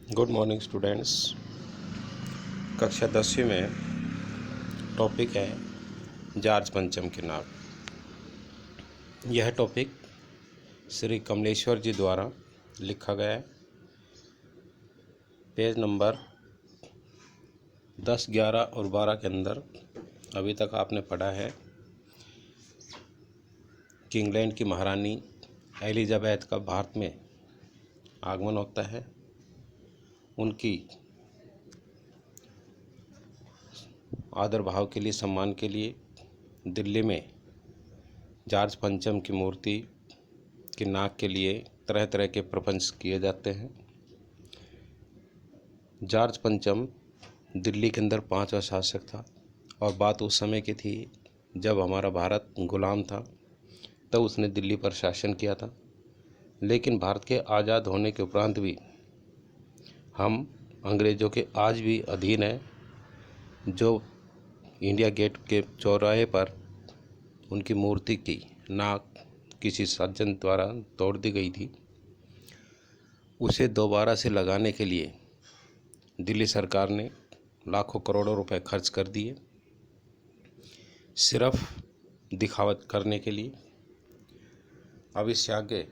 Good morning students. कक्षा 10वीं में टॉपिक है जॉर्ज पंचम की नाव। यह टॉपिक श्री कमलेश्वर जी द्वारा लिखा गया है। पेज नंबर 10, 11 और 12 के अंदर अभी तक आपने पढ़ा है कि इंग्लैंड की महारानी एलिजाबेथ का भारत में आगमन होता है। उनकी आदर भाव के लिए, सम्मान के लिए दिल्ली में जॉर्ज पंचम की मूर्ति की नाक के लिए तरह तरह के प्रपंच किए जाते हैं। जॉर्ज पंचम दिल्ली के अंदर 5वां शासक था और बात उस समय की थी जब हमारा भारत गुलाम था, तब उसने दिल्ली पर शासन किया था। लेकिन भारत के आज़ाद होने के उपरांत भी हम अंग्रेज़ों के आज भी अधीन हैं। जो इंडिया गेट के चौराहे पर उनकी मूर्ति की नाक किसी सज्जन द्वारा तोड़ दी गई थी, उसे दोबारा से लगाने के लिए दिल्ली सरकार ने लाखों करोड़ों रुपए खर्च कर दिए, सिर्फ दिखावट करने के लिए। अब इससे आगे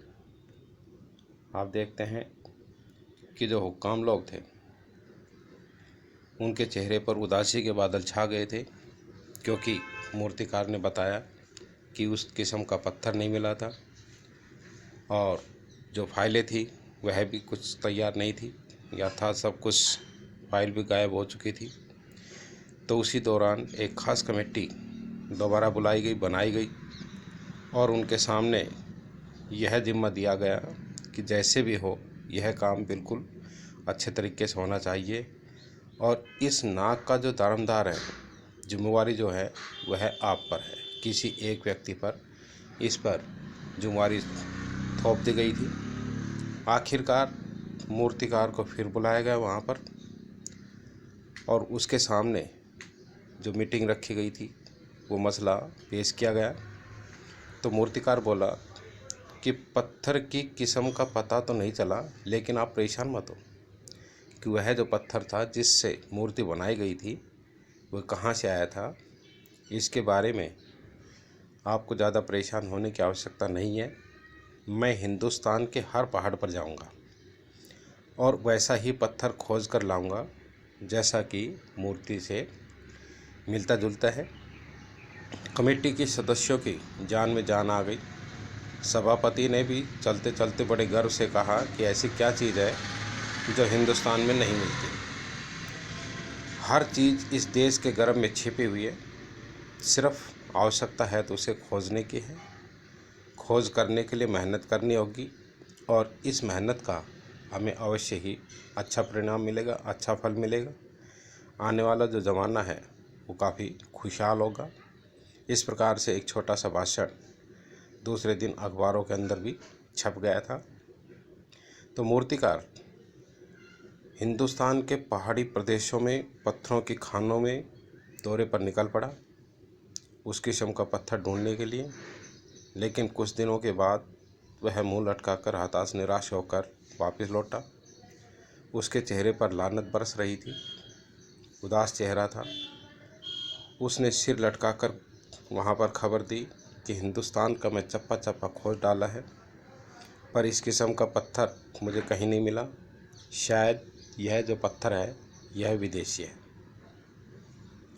आप देखते हैं कि जो हुक्काम लोग थे उनके चेहरे पर उदासी के बादल छा गए थे, क्योंकि मूर्तिकार ने बताया कि उस किस्म का पत्थर नहीं मिला था और जो फाइलें थी वह भी कुछ तैयार नहीं थी, या था सब कुछ, फाइल भी गायब हो चुकी थी। तो उसी दौरान एक ख़ास कमेटी दोबारा बुलाई गई, बनाई गई और उनके सामने यह जिम्मा दिया गया कि जैसे भी हो यह काम बिल्कुल अच्छे तरीके से होना चाहिए और इस नाक का जो दारोमदार है, जिम्मेवारी जो है वह आप पर है, किसी एक व्यक्ति पर इस पर जिम्मेवारी थोप दी गई थी। आखिरकार मूर्तिकार को फिर बुलाया गया वहाँ पर और उसके सामने जो मीटिंग रखी गई थी वो मसला पेश किया गया। तो मूर्तिकार बोला कि पत्थर की किस्म का पता तो नहीं चला, लेकिन आप परेशान मत हो कि वह जो पत्थर था जिससे मूर्ति बनाई गई थी वह कहाँ से आया था, इसके बारे में आपको ज़्यादा परेशान होने की आवश्यकता नहीं है। मैं हिंदुस्तान के हर पहाड़ पर जाऊंगा और वैसा ही पत्थर खोज कर लाऊंगा जैसा कि मूर्ति से मिलता जुलता है। कमेटी के सदस्यों की जान में जान आ गई। सभापति ने भी चलते चलते बड़े गर्व से कहा कि ऐसी क्या चीज़ है जो हिंदुस्तान में नहीं मिलती। हर चीज़ इस देश के गर्भ में छिपी हुई है, सिर्फ आवश्यकता है तो उसे खोजने की है। खोज करने के लिए मेहनत करनी होगी और इस मेहनत का हमें अवश्य ही अच्छा परिणाम मिलेगा, अच्छा फल मिलेगा। आने वाला जो ज़माना है वो काफ़ी खुशहाल होगा। इस प्रकार से एक छोटा सा भाषण दूसरे दिन अखबारों के अंदर भी छप गया था। तो मूर्तिकार हिंदुस्तान के पहाड़ी प्रदेशों में पत्थरों की खानों में दौरे पर निकल पड़ा उस किस्म का पत्थर ढूंढने के लिए। लेकिन कुछ दिनों के बाद वह मुंह लटकाकर हताश निराश होकर वापस लौटा। उसके चेहरे पर लानत बरस रही थी, उदास चेहरा था। उसने सिर लटकाकर वहाँ पर खबर दी कि हिंदुस्तान का मैं चप्पा चप्पा खोज डाला है, पर इस किस्म का पत्थर मुझे कहीं नहीं मिला। शायद यह जो पत्थर है यह विदेशी है।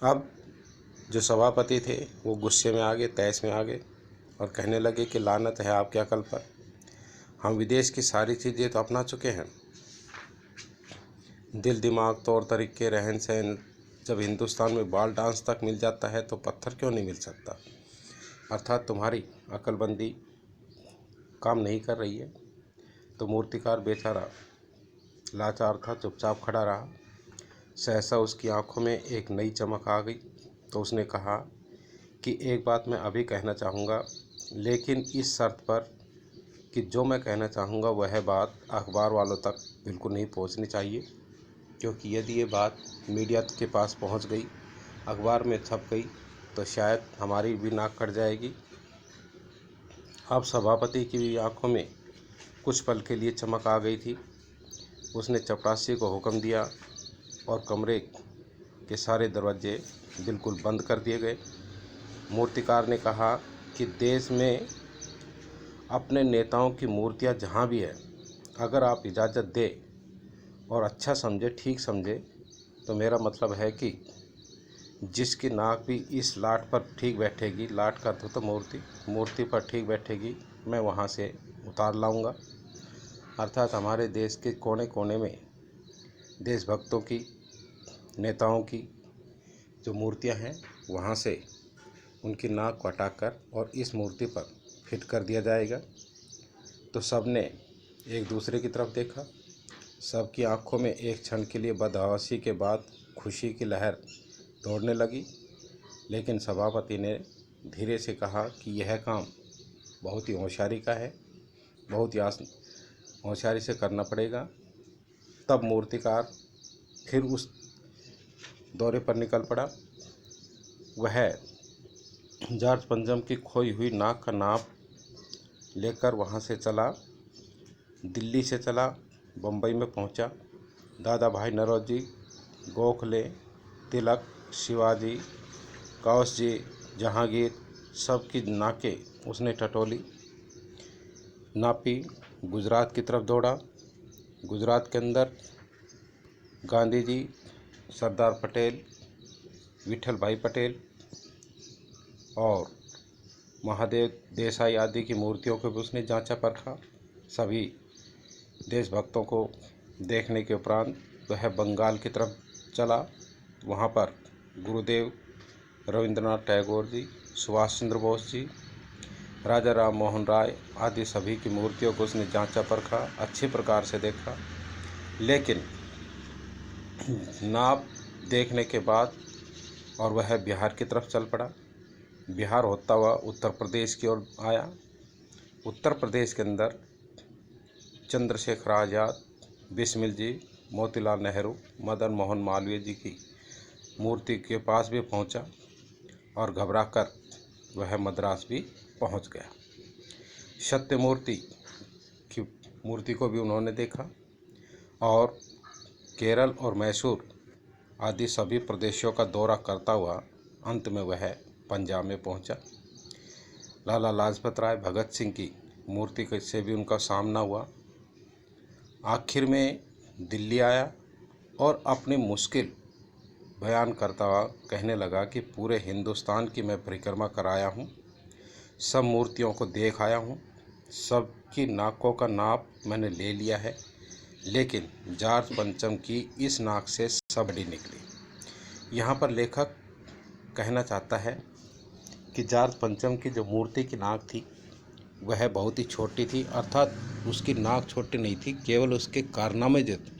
अब जो सभापति थे वो गुस्से में आ गए, तैश में आ गए और कहने लगे कि लानत है आपके अकल पर, हम विदेश की सारी चीज़ें तो अपना चुके हैं। दिल दिमाग, तौर तरीके, रहन सहन, जब हिंदुस्तान में बाल डांस तक मिल जाता है तो पत्थर क्यों नहीं मिल सकता। अर्थात तुम्हारी अक्लबंदी काम नहीं कर रही है। तो मूर्तिकार बेचारा लाचार था, चुपचाप खड़ा रहा। सहसा उसकी आंखों में एक नई चमक आ गई। तो उसने कहा कि एक बात मैं अभी कहना चाहूँगा, लेकिन इस शर्त पर कि जो मैं कहना चाहूँगा वह बात अखबार वालों तक बिल्कुल नहीं पहुँचनी चाहिए, क्योंकि यदि ये बात मीडिया के पास पहुँच गई, अखबार में छप गई, तो शायद हमारी भी नाक कट जाएगी। अब सभापति की भी आंखों में कुछ पल के लिए चमक आ गई थी। उसने चपरासी को हुक्म दिया और कमरे के सारे दरवाजे बिल्कुल बंद कर दिए गए। मूर्तिकार ने कहा कि देश में अपने नेताओं की मूर्तियां जहां भी है, अगर आप इजाज़त दें और अच्छा समझे, ठीक समझे, तो मेरा मतलब है कि जिसकी नाक भी इस लाट पर ठीक बैठेगी, लाट का तो मूर्ति पर ठीक बैठेगी, मैं वहां से उतार लाऊंगा। अर्थात हमारे देश के कोने कोने में देशभक्तों की, नेताओं की जो मूर्तियां हैं, वहां से उनकी नाक को हटाकर और इस मूर्ति पर फिट कर दिया जाएगा। तो सब ने एक दूसरे की तरफ देखा। सबकी आंखों में एक क्षण के लिए बदहवासी के बाद खुशी की लहर दौड़ने लगी। लेकिन सभापति ने धीरे से कहा कि यह काम बहुत ही होशियारी का है, बहुत ही होशियारी से करना पड़ेगा। तब मूर्तिकार फिर उस दौरे पर निकल पड़ा। वह जॉर्ज पंचम की खोई हुई नाक का नाप लेकर वहाँ से चला, दिल्ली से चला, बम्बई में पहुँचा। दादा भाई नौरोजी, गोखले, तिलक, शिवाजी, कौश जी, जहांगीर, सबकी नाकें उसने टटोली, नापी। गुजरात की तरफ दौड़ा। गुजरात के अंदर गांधी जी, सरदार पटेल, विठल भाई पटेल और महादेव देसाई आदि की मूर्तियों को भी उसने जांचा परखा। सभी देशभक्तों को देखने के उपरांत वह बंगाल की तरफ चला। वहां पर गुरुदेव रविंद्रनाथ टैगोर जी, सुभाष चंद्र बोस जी, राजा राम मोहन राय आदि सभी की मूर्तियों को उसने जांचा परखा, अच्छी प्रकार से देखा। लेकिन नाप देखने के बाद और वह बिहार की तरफ चल पड़ा। बिहार होता हुआ उत्तर प्रदेश की ओर आया। उत्तर प्रदेश के अंदर चंद्रशेखर आज़ाद, बिस्मिल जी, मोतीलाल नेहरू, मदन मोहन मालवीय जी की मूर्ति के पास भी पहुंचा और घबराकर वह मद्रास भी पहुंच गया। सत्यमूर्ति की मूर्ति को भी उन्होंने देखा और केरल और मैसूर आदि सभी प्रदेशों का दौरा करता हुआ अंत में वह पंजाब में पहुंचा। लाला लाजपत राय, भगत सिंह की मूर्ति से भी उनका सामना हुआ। आखिर में दिल्ली आया और अपनी मुश्किल बयान करता हुआ कहने लगा कि पूरे हिंदुस्तान की मैं परिक्रमा कराया हूँ, सब मूर्तियों को देख आया हूँ, सबकी नाकों का नाप मैंने ले लिया है, लेकिन जॉर्ज पंचम की इस नाक से सब बड़ी निकली। यहाँ पर लेखक कहना चाहता है कि जॉर्ज पंचम की जो मूर्ति की नाक थी वह बहुत ही छोटी थी। अर्थात उसकी नाक छोटी नहीं थी, केवल उसके कारनामे जो थे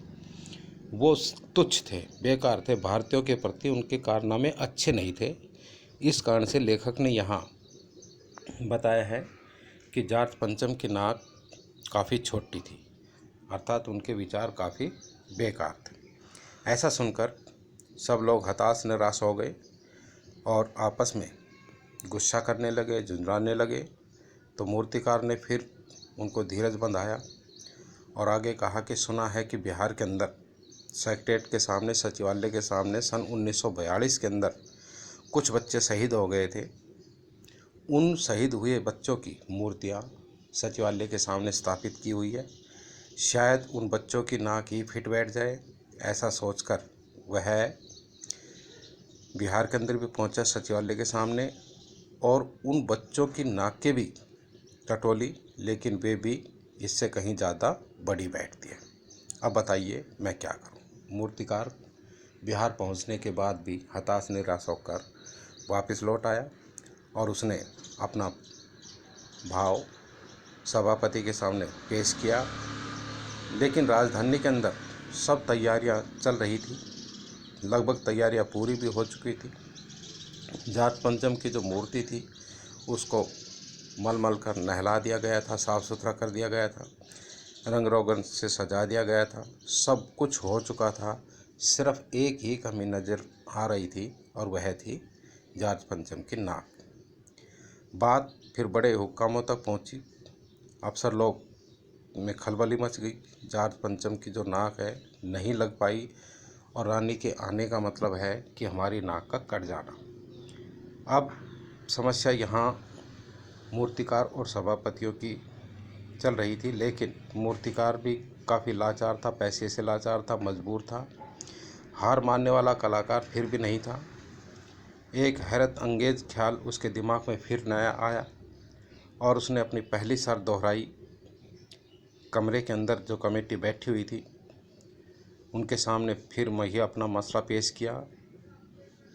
वो तुच्छ थे, बेकार थे। भारतीयों के प्रति उनके कारनामे अच्छे नहीं थे। इस कारण से लेखक ने यहाँ बताया है कि जॉर्ज पंचम की नाक काफ़ी छोटी थी, अर्थात उनके विचार काफ़ी बेकार थे। ऐसा सुनकर सब लोग हताश निराश हो गए और आपस में गुस्सा करने लगे, झुंझलाने लगे। तो मूर्तिकार ने फिर उनको धीरज बंधाया और आगे कहा कि सुना है कि बिहार के अंदर सेक्रेटेरिएट के सामने, सचिवालय के सामने सन 1942 के अंदर कुछ बच्चे शहीद हो गए थे। उन शहीद हुए बच्चों की मूर्तियां सचिवालय के सामने स्थापित की हुई है। शायद उन बच्चों की नाक ही फिट बैठ जाए, ऐसा सोचकर वह बिहार के अंदर भी पहुंचा सचिवालय के सामने और उन बच्चों की नाकें भी टटोली, लेकिन वे भी इससे कहीं ज़्यादा बड़ी बैठती है। अब बताइए मैं क्या करूं। मूर्तिकार बिहार पहुंचने के बाद भी हताश निराश होकर वापस लौट आया और उसने अपना भाव सभापति के सामने पेश किया। लेकिन राजधानी के अंदर सब तैयारियां चल रही थी, लगभग तैयारियां पूरी भी हो चुकी थी। जॉर्ज पंचम की जो मूर्ति थी उसको मलमल कर नहला दिया गया था, साफ़ सुथरा कर दिया गया था, रंग रोगन से सजा दिया गया था, सब कुछ हो चुका था। सिर्फ एक ही कमी नज़र आ रही थी और वह थी जॉर्ज पंचम की नाक। बात फिर बड़े हुक्कामों तक पहुंची। अफसर लोग में खलबली मच गई। जॉर्ज पंचम की जो नाक है नहीं लग पाई और रानी के आने का मतलब है कि हमारी नाक का कट जाना। अब समस्या यहाँ मूर्तिकार और सभापतियों की चल रही थी, लेकिन मूर्तिकार भी काफ़ी लाचार था, पैसे से लाचार था, मजबूर था। हार मानने वाला कलाकार फिर भी नहीं था। एक हैरत अंगेज ख्याल उसके दिमाग में फिर नया आया और उसने अपनी पहली शर्त दोहराई। कमरे के अंदर जो कमेटी बैठी हुई थी उनके सामने फिर वही अपना मसला पेश किया।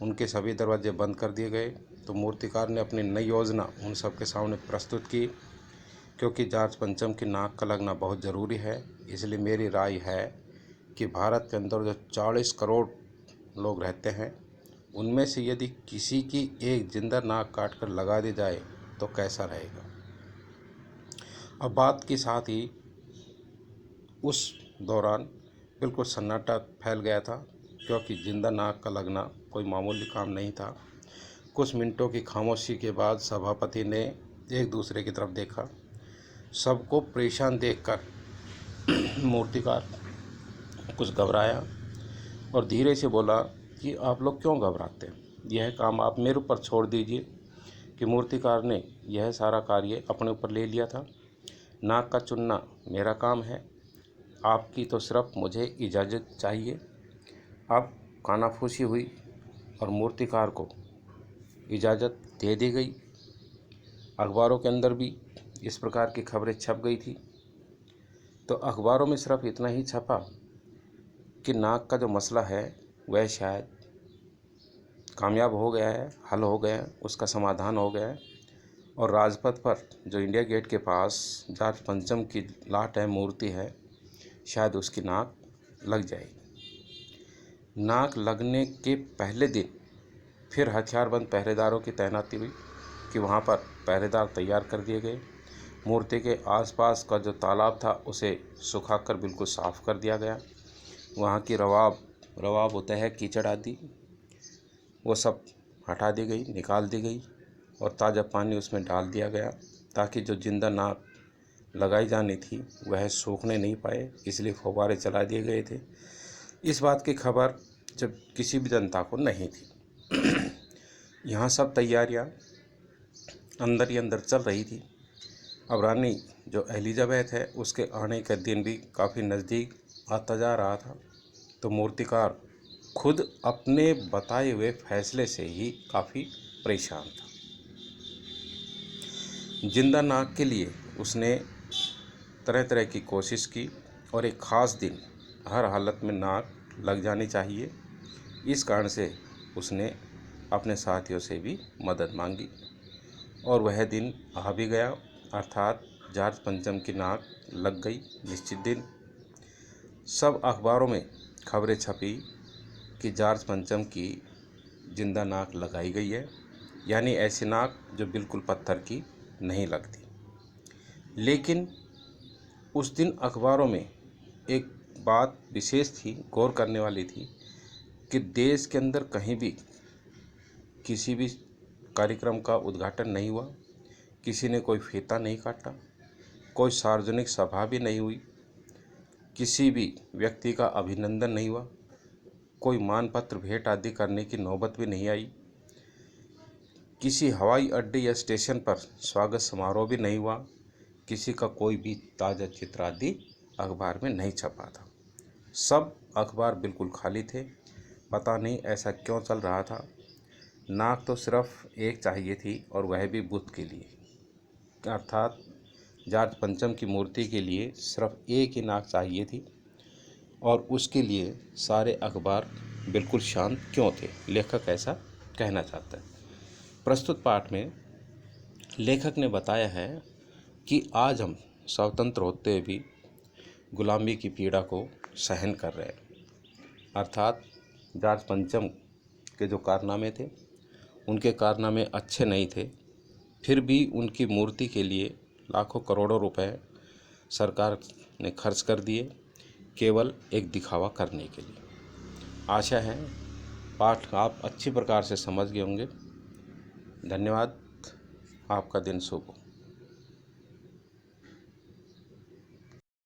उनके सभी दरवाजे बंद कर दिए गए। तो मूर्तिकार ने अपनी नई योजना उन सबके सामने प्रस्तुत की। क्योंकि जॉर्ज पंचम की नाक का लगना बहुत ज़रूरी है, इसलिए मेरी राय है कि भारत के अंदर जो 40 करोड़ लोग रहते हैं उनमें से यदि किसी की एक जिंदा नाक काट कर लगा दी जाए तो कैसा रहेगा। अब बात के साथ ही उस दौरान बिल्कुल सन्नाटा फैल गया था, क्योंकि जिंदा नाक का लगना कोई मामूली काम नहीं था। कुछ मिनटों की खामोशी के बाद सभापति ने एक दूसरे की तरफ देखा। सबको परेशान देखकर मूर्तिकार कुछ घबराया और धीरे से बोला कि आप लोग क्यों घबराते हैं, यह काम आप मेरे ऊपर छोड़ दीजिए। कि मूर्तिकार ने यह सारा कार्य अपने ऊपर ले लिया था। नाक का चुनना मेरा काम है, आपकी तो सिर्फ मुझे इजाज़त चाहिए। अब कानाफूसी हुई और मूर्तिकार को इजाज़त दे दी गई। अखबारों के अंदर भी इस प्रकार की खबरें छप गई थी। तो अखबारों में सिर्फ इतना ही छपा कि नाक का जो मसला है वह शायद कामयाब हो गया है, हल हो गया है, उसका समाधान हो गया है और राजपथ पर जो इंडिया गेट के पास जॉर्ज पंचम की लाटैम मूर्ति है, शायद उसकी नाक लग जाएगी। नाक लगने के पहले दिन फिर हथियारबंद पहरेदारों की तैनाती हुई कि वहाँ पर पहरेदार तैयार कर दिए गए। मूर्ति के आसपास का जो तालाब था उसे सुखाकर बिल्कुल साफ़ कर दिया गया। वहाँ की रवाब होता है कीचड़ आदि, वो सब हटा दी गई, निकाल दी गई और ताज़ा पानी उसमें डाल दिया गया, ताकि जो जिंदा नाक लगाई जानी थी वह सूखने नहीं पाए, इसलिए फव्वारे चला दिए गए थे। इस बात की खबर जब किसी भी जनता को नहीं थी। यहाँ सब तैयारियाँ अंदर ही अंदर चल रही थी। अब रानी जो एलिजाबेथ है उसके आने का दिन भी काफ़ी नज़दीक आता जा रहा था। तो मूर्तिकार खुद अपने बताए हुए फैसले से ही काफ़ी परेशान था। जिंदा नाक के लिए उसने तरह तरह की कोशिश की और एक ख़ास दिन हर हालत में नाक लग जानी चाहिए, इस कारण से उसने अपने साथियों से भी मदद मांगी और वह दिन आ भी गया। अर्थात जॉर्ज पंचम की नाक लग गई निश्चित दिन। सब अखबारों में खबरें छपी कि जॉर्ज पंचम की जिंदा नाक लगाई गई है, यानी ऐसी नाक जो बिल्कुल पत्थर की नहीं लगती। लेकिन उस दिन अखबारों में एक बात विशेष थी, गौर करने वाली थी, कि देश के अंदर कहीं भी किसी भी कार्यक्रम का उद्घाटन नहीं हुआ, किसी ने कोई फीता नहीं काटा, कोई सार्वजनिक सभा भी नहीं हुई, किसी भी व्यक्ति का अभिनंदन नहीं हुआ, कोई मानपत्र भेंट आदि करने की नौबत भी नहीं आई, किसी हवाई अड्डे या स्टेशन पर स्वागत समारोह भी नहीं हुआ, किसी का कोई भी ताज़ा चित्र आदि अखबार में नहीं छपा था। सब अखबार बिल्कुल खाली थे। पता नहीं ऐसा क्यों चल रहा था। नाक तो सिर्फ एक चाहिए थी और वह भी बुद्ध के लिए, अर्थात जॉर्ज पंचम की मूर्ति के लिए सिर्फ एक ही नाक चाहिए थी और उसके लिए सारे अखबार बिल्कुल शांत क्यों थे। लेखक ऐसा कहना चाहता है। प्रस्तुत पाठ में लेखक ने बताया है कि आज हम स्वतंत्र होते हुए भी गुलामी की पीड़ा को सहन कर रहे हैं। अर्थात जॉर्ज पंचम के जो कारनामे थे उनके कारनामे अच्छे नहीं थे, फिर भी उनकी मूर्ति के लिए लाखों करोड़ों रुपए सरकार ने खर्च कर दिए, केवल एक दिखावा करने के लिए। आशा है पाठ आप अच्छी प्रकार से समझ गए होंगे। धन्यवाद। आपका दिन शुभ हो।